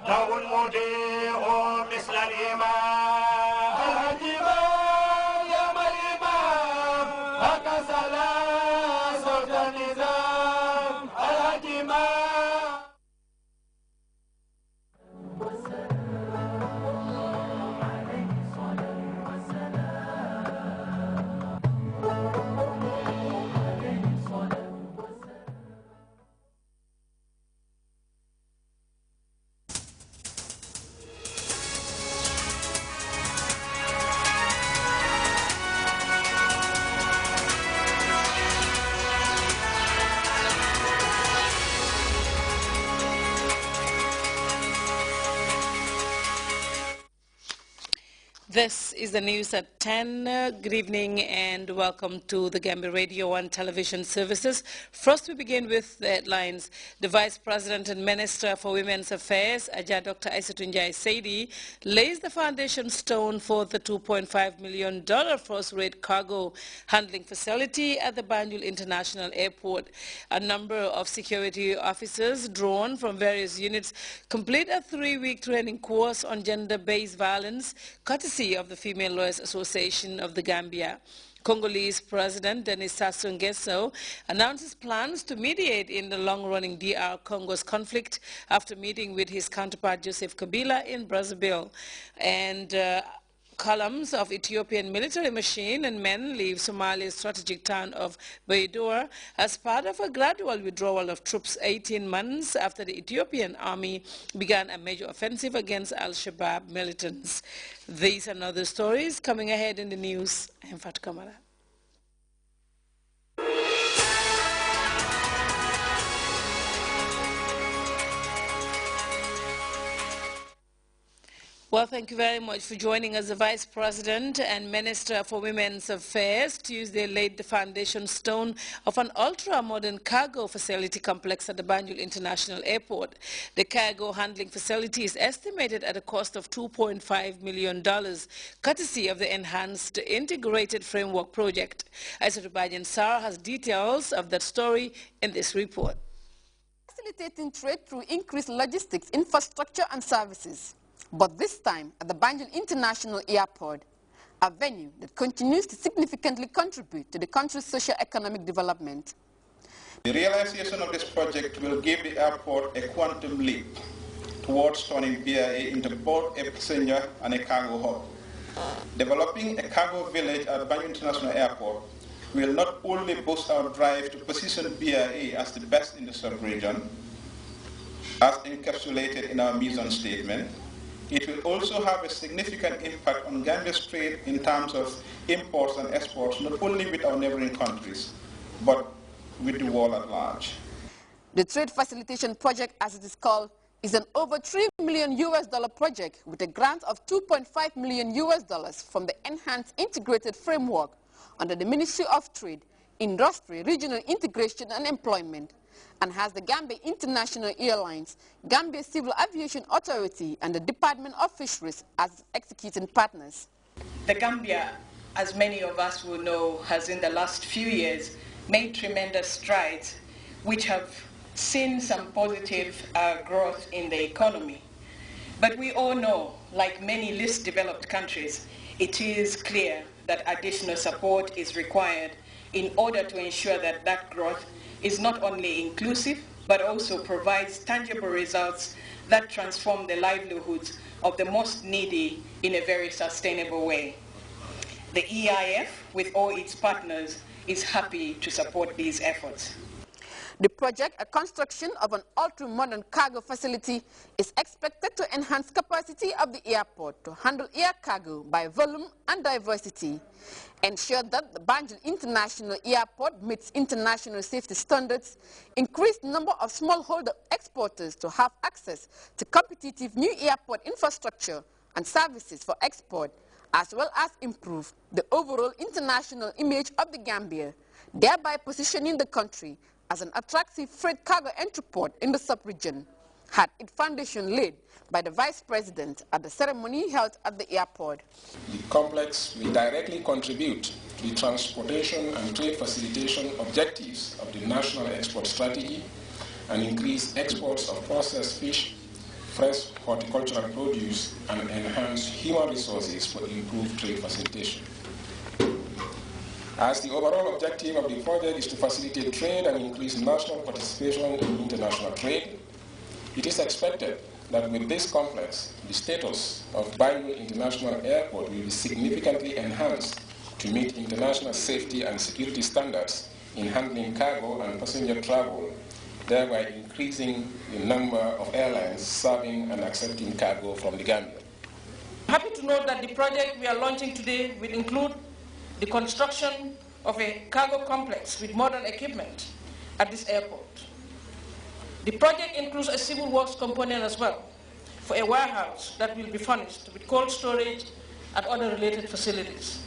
له المضيء مثل الإمام الإمام يوم الإمام هكذا لا صوت النظام الإمام. This is the news at 10. Good evening and welcome to the Gambia Radio 1 television services. First, we begin with the headlines. The Vice President and Minister for Women's Affairs, Dr. Aissatou Njie Saidi, lays the foundation stone for the $2.5 million first-rate cargo handling facility at the Banjul International Airport. A number of security officers drawn from various units complete a 3-week training course on gender-based violence, courtesy of the Female Lawyers Association of the Gambia. Congolese President Denis Sassou Nguesso announces plans to mediate in the long-running DR Congo's conflict after meeting with his counterpart Joseph Kabila in Brazzaville. And columns of Ethiopian military machine and men leave Somalia's strategic town of Baidoa as part of a gradual withdrawal of troops 18 months after the Ethiopian army began a major offensive against Al-Shabaab militants. These and other stories coming ahead in the news. I'm Fat Kamara. Well, thank you very much for joining us. The Vice President and Minister for Women's Affairs Tuesday laid the foundation stone of an ultra-modern cargo facility complex at the Banjul International Airport. The cargo handling facility is estimated at a cost of $2.5 million, courtesy of the Enhanced Integrated Framework Project. Aissatou Bajan Sarr has details of that story in this report. Facilitating trade through increased logistics, infrastructure and services. But this time at the Banjul International Airport, a venue that continues to significantly contribute to the country's socio-economic development. The realization of this project will give the airport a quantum leap towards turning BIA into both a passenger and a cargo hub. Developing a cargo village at Banjul International Airport will not only boost our drive to position BIA as the best in the sub-region, as encapsulated in our mission statement, it will also have a significant impact on Gambia's trade in terms of imports and exports, not only with our neighboring countries, but with the world at large. The Trade Facilitation Project, as it is called, is an over $3 million project with a grant of $2.5 million from the Enhanced Integrated Framework under the Ministry of Trade, Industry, Regional Integration and Employment, and has the Gambia International Airlines, Gambia Civil Aviation Authority, and the Department of Fisheries as executing partners. The Gambia, as many of us will know, has in the last few years made tremendous strides which have seen some positive growth in the economy. But we all know, like many least developed countries, it is clear that additional support is required in order to ensure that that growth is not only inclusive, but also provides tangible results that transform the livelihoods of the most needy in a very sustainable way. The EIF, with all its partners, is happy to support these efforts. The project, a construction of an ultra-modern cargo facility, is expected to enhance capacity of the airport to handle air cargo by volume and diversity, ensure that the Banjul International Airport meets international safety standards, increase the number of smallholder exporters to have access to competitive new airport infrastructure and services for export, as well as improve the overall international image of the Gambia, thereby positioning the country as an attractive freight cargo entry port in the sub-region, had its foundation laid by the Vice President at the ceremony held at the airport. The complex will directly contribute to the transportation and trade facilitation objectives of the National Export Strategy and increase exports of processed fish, fresh horticultural produce and enhance human resources for improved trade facilitation. As the overall objective of the project is to facilitate trade and increase national participation in international trade, it is expected that with this complex, the status of Banjul International Airport will be significantly enhanced to meet international safety and security standards in handling cargo and passenger travel, thereby increasing the number of airlines serving and accepting cargo from the Gambia. I'm happy to note that the project we are launching today will include the construction of a cargo complex with modern equipment at this airport. The project includes a civil works component as well for a warehouse that will be furnished with cold storage and other related facilities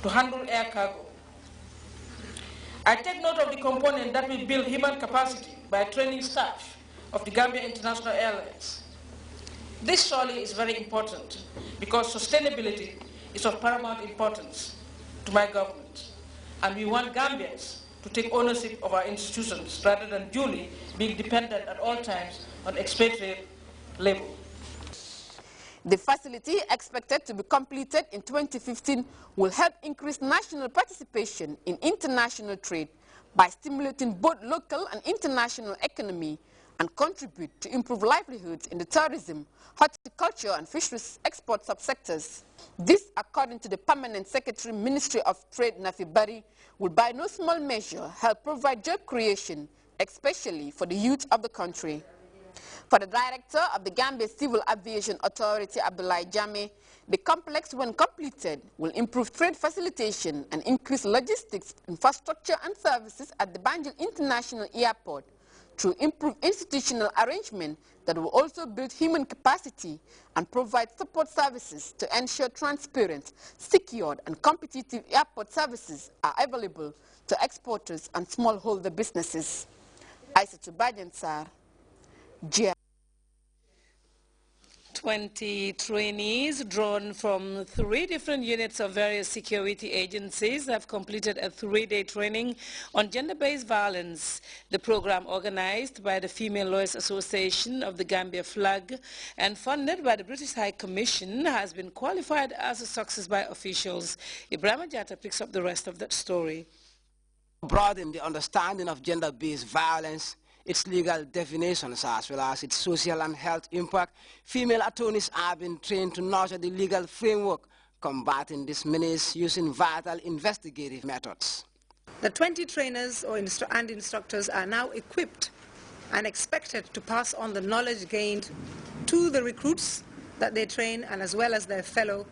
to handle air cargo. I take note of the component that will build human capacity by training staff of the Gambia International Airlines. This surely is very important because sustainability is of paramount importance to my government, and we want Gambians to take ownership of our institutions rather than duly being dependent at all times on expatriate labor. The facility, expected to be completed in 2015, will help increase national participation in international trade by stimulating both local and international economy and contribute to improve livelihoods in the tourism, horticulture and fisheries export subsectors. This, according to the Permanent Secretary, Ministry of Trade, Nafi Bari, will by no small measure help provide job creation, especially for the youth of the country. For the director of the Gambia Civil Aviation Authority, Abdullah Jame, the complex, when completed, will improve trade facilitation and increase logistics, infrastructure and services at the Banjul International Airport through improved institutional arrangement that will also build human capacity and provide support services to ensure transparent, secured and competitive airport services are available to exporters and smallholder businesses. Aissatou Badiane Sarr, GR. 20 trainees drawn from 3 different units of various security agencies have completed a 3-day training on gender-based violence. The program, organized by the Female Lawyers Association of the Gambia Flag and funded by the British High Commission, has been qualified as a success by officials. Ibrahim Jatta picks up the rest of that story. Broaden the understanding of gender-based violence, its legal definitions as well as its social and health impact, female attorneys have been trained to nurture the legal framework combating this menace using vital investigative methods. The 20 trainers and instructors are now equipped and expected to pass on the knowledge gained to the recruits that they train and as well as their fellow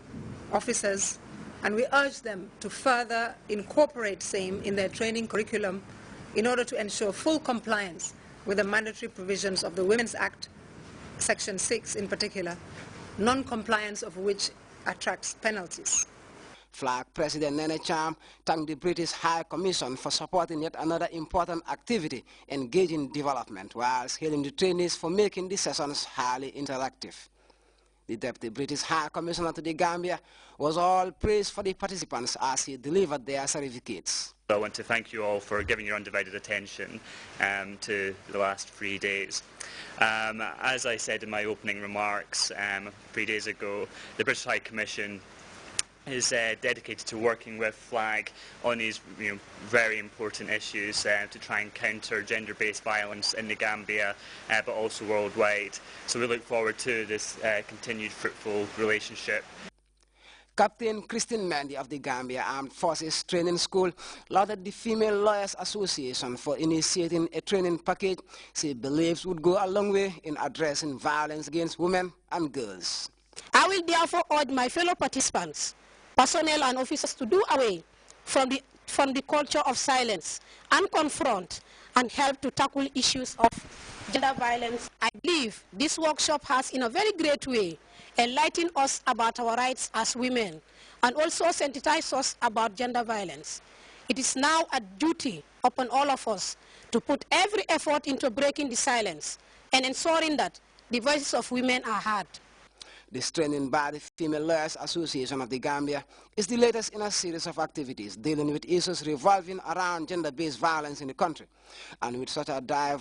officers, and we urge them to further incorporate same in their training curriculum in order to ensure full compliance with the mandatory provisions of the Women's Act, Section 6 in particular, non-compliance of which attracts penalties. Flag President Nene Cham thanked the British High Commission for supporting yet another important activity, engaging development, whilst hailing the trainees for making the sessions highly interactive. The Deputy British High Commissioner to the Gambia was all praised for the participants as he delivered their certificates. I want to thank you all for giving your undivided attention to the last 3 days. As I said in my opening remarks 3 days ago, the British High Commission is dedicated to working with FLAG on these very important issues to try and counter gender-based violence in the Gambia but also worldwide. So we look forward to this continued fruitful relationship. Captain Christine Mendy of the Gambia Armed Forces Training School lauded the Female Lawyers Association for initiating a training package she believes would go a long way in addressing violence against women and girls. I will therefore urge my fellow participants, personnel and officers to do away from the culture of silence and confront and help to tackle issues of gender violence. I believe this workshop has in a very great way enlightened us about our rights as women and also sensitized us about gender violence. It is now a duty upon all of us to put every effort into breaking the silence and ensuring that the voices of women are heard. This training by the Female Lawyers Association of the Gambia is the latest in a series of activities dealing with issues revolving around gender-based violence in the country, and with such a diverse